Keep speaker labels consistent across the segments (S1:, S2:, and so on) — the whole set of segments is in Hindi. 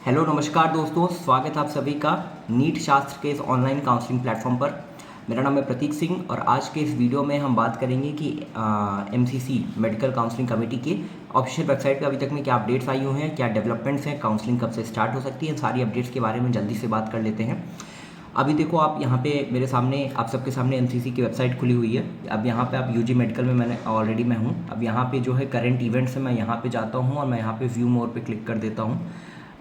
S1: हेलो नमस्कार दोस्तों, स्वागत है आप सभी का नीट शास्त्र के इस ऑनलाइन काउंसलिंग प्लेटफॉर्म पर। मेरा नाम है प्रतीक सिंह और आज के इस वीडियो में हम बात करेंगे कि एमसीसी मेडिकल काउंसलिंग कमेटी के ऑफिशियल वेबसाइट पे अभी तक में क्या अपडेट्स आई हुई हैं, क्या डेवलपमेंट्स हैं, काउंसलिंग कब से स्टार्ट हो सकती है, सारी अपडेट्स के बारे में जल्दी से बात कर लेते हैं। अभी देखो आप यहाँ पे मेरे सामने, आप सबके सामने एमसीसी की वेबसाइट खुली हुई है। अब यहाँ पे आप यूजी मेडिकल में मैंने ऑलरेडी मैं हूँ। अब यहाँ पे जो है करंट इवेंट्स है, मैं यहाँ पे जाता हूँ और मैं यहाँ पे व्यू मोर पे क्लिक कर देता हूँ।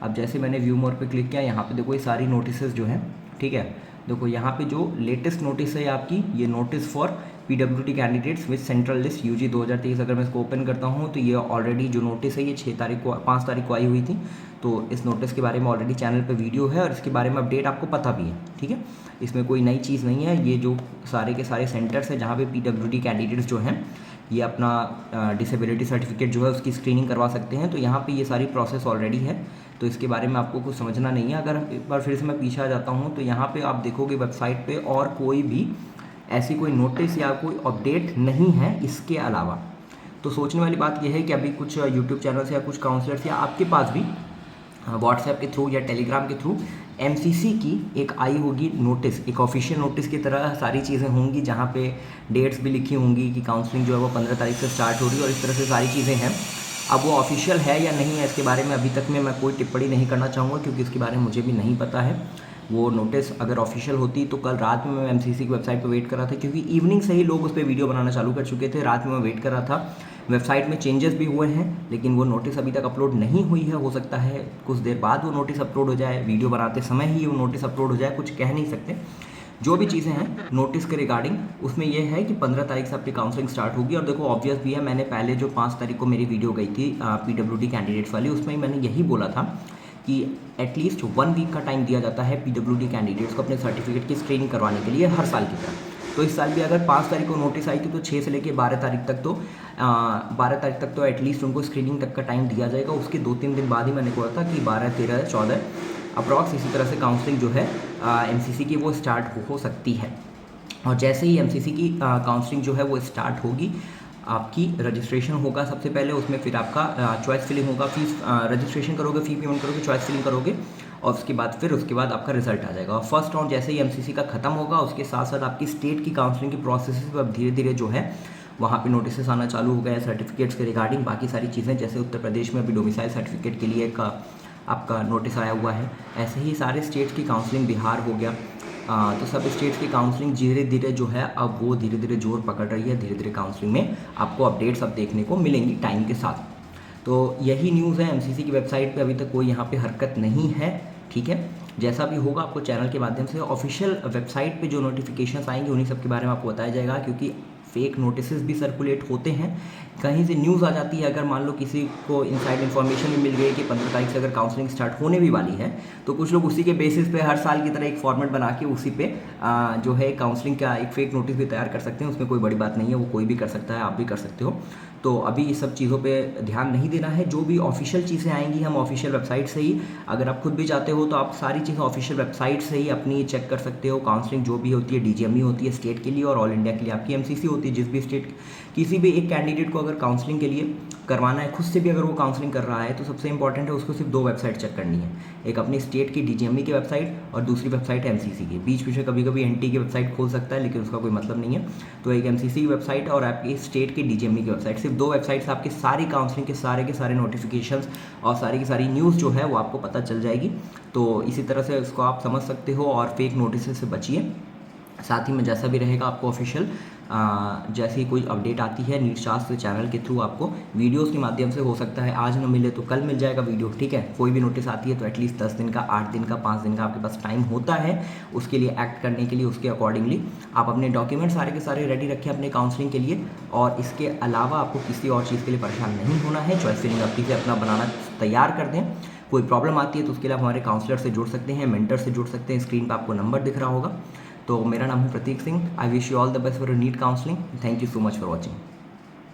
S1: अब जैसे मैंने व्यू मोर पे क्लिक किया, यहाँ पे देखो ये सारी नोटिसेस जो हैं, ठीक है। देखो यहाँ पे जो लेटेस्ट नोटिस है आपकी, ये notice for PWD candidates with central list UG 2023। अगर मैं इसको ओपन करता हूँ तो ये ऑलरेडी जो नोटिस है ये 5 तारीख को आई हुई थी। तो इस नोटिस के बारे में ऑलरेडी चैनल पे वीडियो है और इसके बारे में अपडेट आपको पता भी है, ठीक है। इसमें कोई नई चीज़ नहीं है। ये जो सारे के सारे सेंटर्स हैं जहाँ पे पीडब्ल्यूडी कैंडिडेट्स जो हैं ये अपना डिसेबिलिटी सर्टिफिकेट जो है उसकी स्क्रीनिंग करवा सकते हैं। तो यहाँ पे ये सारी प्रोसेस ऑलरेडी है, तो इसके बारे में आपको कुछ समझना नहीं है। अगर एक बार फिर से मैं पीछे आ जाता हूँ तो यहाँ पे आप देखोगे वेबसाइट पे और कोई भी ऐसी कोई नोटिस या कोई अपडेट नहीं है इसके अलावा। तो सोचने वाली बात यह है कि अभी कुछ यूट्यूब चैनल्स या कुछ काउंसलर्स या आपके पास भी व्हाट्सएप के थ्रू या टेलीग्राम के थ्रू एमसीसी की एक आई होगी नोटिस, एक ऑफिशियल नोटिस की तरह सारी चीज़ें होंगी जहाँ पे डेट्स भी लिखी होंगी कि काउंसलिंग जो है वो 15 तारीख से स्टार्ट हो रही है और इस तरह से सारी चीज़ें हैं। अब वो ऑफिशियल है या नहीं है इसके बारे में अभी तक में मैं कोई टिप्पणी नहीं करना चाहूँगा, क्योंकि इसके बारे में मुझे भी नहीं पता है। वो नोटिस अगर ऑफिशियल होती तो कल रात में मैं एमसीसी की वेबसाइट पर वेट कर रहा था, क्योंकि इवनिंग से ही लोग उस पर वीडियो बनाना चालू कर चुके थे। रात में मैं वेट कर रहा था। वेबसाइट में चेंजेस भी हुए हैं लेकिन वो नोटिस अभी तक अपलोड नहीं हुई है। हो सकता है कुछ देर बाद वो नोटिस अपलोड हो जाए, वीडियो बनाते समय ही वो नोटिस अपलोड हो जाए, कुछ कह नहीं सकते। जो भी चीज़ें हैं नोटिस के रिगार्डिंग, उसमें यह है कि 15 तारीख से आपकी काउंसलिंग स्टार्ट होगी। और देखो ऑब्वियस भी है, मैंने पहले जो 5 तारीख को मेरी वीडियो गई थी पीडब्ल्यूडी कैंडिडेट्स वाली, उसमें मैंने यही बोला था कि एटलीस्ट 1 वीक का टाइम दिया जाता है पीडब्ल्यूडी कैंडिडेट्स को अपने सर्टिफिकेट की स्क्रीनिंग करवाने के लिए, हर साल की तरह। तो इस साल भी अगर 5 तारीख को नोटिस आई थी तो 6 से लेकर 12 तारीख तक तो 12 तारीख तक तो एटलीस्ट उनको स्क्रीनिंग तक का टाइम दिया जाएगा। उसके 2-3 दिन बाद ही मैंने बोला था कि 12, 13, 14 अप्रॉक्स इसी तरह से काउंसलिंग जो है एमसीसी की वो स्टार्ट हो सकती है। और जैसे ही एमसीसी की काउंसलिंग जो है वो स्टार्ट होगी, आपकी रजिस्ट्रेशन होगा सबसे पहले, उसमें फिर आपका चॉइस फिलिंग होगा। फीस रजिस्ट्रेशन करोगे, फ़ी पेमेंट करोगे, चॉइस फिलिंग करोगे और उसके बाद आपका रिजल्ट आ जाएगा। और फर्स्ट राउंड जैसे ही एमसीसी का खत्म होगा, उसके साथ साथ आपकी स्टेट की काउंसलिंग की प्रोसेस अब धीरे धीरे जो है वहाँ पे नोटिस आना चालू हो गया है सर्टिफिकेट्स के रिगार्डिंग। बाकी सारी चीज़ें जैसे उत्तर प्रदेश में अभी डोमिसाइल सर्टिफिकेट के लिए का आपका नोटिस आया हुआ है, ऐसे ही सारे स्टेट्स की काउंसलिंग, बिहार हो गया, तो सब स्टेट्स की काउंसलिंग धीरे धीरे जो है अब वो धीरे धीरे जोर पकड़ रही है। धीरे धीरे काउंसलिंग में आपको अपडेट्स अब देखने को मिलेंगी टाइम के साथ। तो यही न्यूज़ है। एमसीसी की वेबसाइट पे अभी तक कोई यहाँ पे हरकत नहीं है, ठीक है। जैसा भी होगा आपको चैनल के माध्यम से ऑफिशियल वेबसाइट पे जो नोटिफिकेशंस आएंगे उन्हीं सब के बारे में आपको बताया जाएगा, क्योंकि फेक नोटिस भी सर्कुलेट होते हैं। कहीं से न्यूज़ आ जाती है, अगर मान लो किसी को इनसाइड इन्फॉर्मेशन भी मिल गई कि 15 तारीख से अगर काउंसलिंग स्टार्ट होने भी वाली है, तो कुछ लोग उसी के बेसिस पे हर साल की तरह एक फॉर्मेट बना के उसी पे जो है काउंसलिंग का एक फेक नोटिस भी तैयार कर सकते हैं। उसमें कोई बड़ी बात नहीं है, वो कोई भी कर सकता है, आप भी कर सकते हो। तो अभी इस सब चीज़ों पे ध्यान नहीं देना है। जो भी ऑफिशियल चीज़ें आएंगी हम ऑफिशियल वेबसाइट से ही, अगर आप खुद भी चाहते हो तो आप सारी चीज़ें ऑफिशियल वेबसाइट से ही अपनी चेक कर सकते हो। काउंसलिंग जो भी होती है डीजीएमई होती है स्टेट के लिए, और ऑल इंडिया के लिए आपकी एमसीसी होती है। जिस भी स्टेट किसी भी एक कैंडिडेट को अगर काउंसलिंग के लिए करवाना है, खुद से भी अगर वो काउंसलिंग कर रहा है, तो सबसे इंपॉर्टेंट है उसको सिर्फ 2 वेबसाइट चेक करनी है, एक अपनी स्टेट की डीजीएमई की वेबसाइट और दूसरी वेबसाइट एमसीसी की। बीच बीच में कभी कभी एनटी की वेबसाइट खोल सकता है, लेकिन उसका कोई मतलब नहीं है। तो एक एमसीसी की वेबसाइट और आपकी स्टेट की डीजीएमई की वेबसाइट, सिर्फ 2 वेबसाइट से आपकी सारी काउंसलिंग के सारे नोटिफिकेशंस और सारी की सारी न्यूज़ जो है वो आपको पता चल जाएगी। तो इसी तरह से इसको आप समझ सकते हो और फेक नोटिस से बचिए। साथ ही में जैसा भी रहेगा आपको ऑफिशियल जैसे ही कोई अपडेट आती है नीट शास्त्र चैनल के थ्रू आपको वीडियोस के माध्यम से, हो सकता है आज न मिले तो कल मिल जाएगा वीडियो, ठीक है। कोई भी नोटिस आती है तो एटलीस्ट 10 दिन का, 8 दिन का, 5 दिन का आपके पास टाइम होता है उसके लिए एक्ट करने के लिए। उसके अकॉर्डिंगली आप अपने डॉक्यूमेंट सारे के सारे रेडी रखें अपने काउंसलिंग के लिए, और इसके अलावा आपको किसी और चीज़ के लिए परेशान नहीं होना है। चॉइस फिलिंग अपनी से अपना बनाना तैयार कर दें। कोई प्रॉब्लम आती है तो उसके लिए आप हमारे काउंसलर से जुड़ सकते हैं, मेंटर से जुड़ सकते हैं। स्क्रीन पर आपको नंबर दिख रहा होगा। तो मेरा नाम है Prateek Singh. I wish you all the best for NEET counselling. Thank you so much for watching.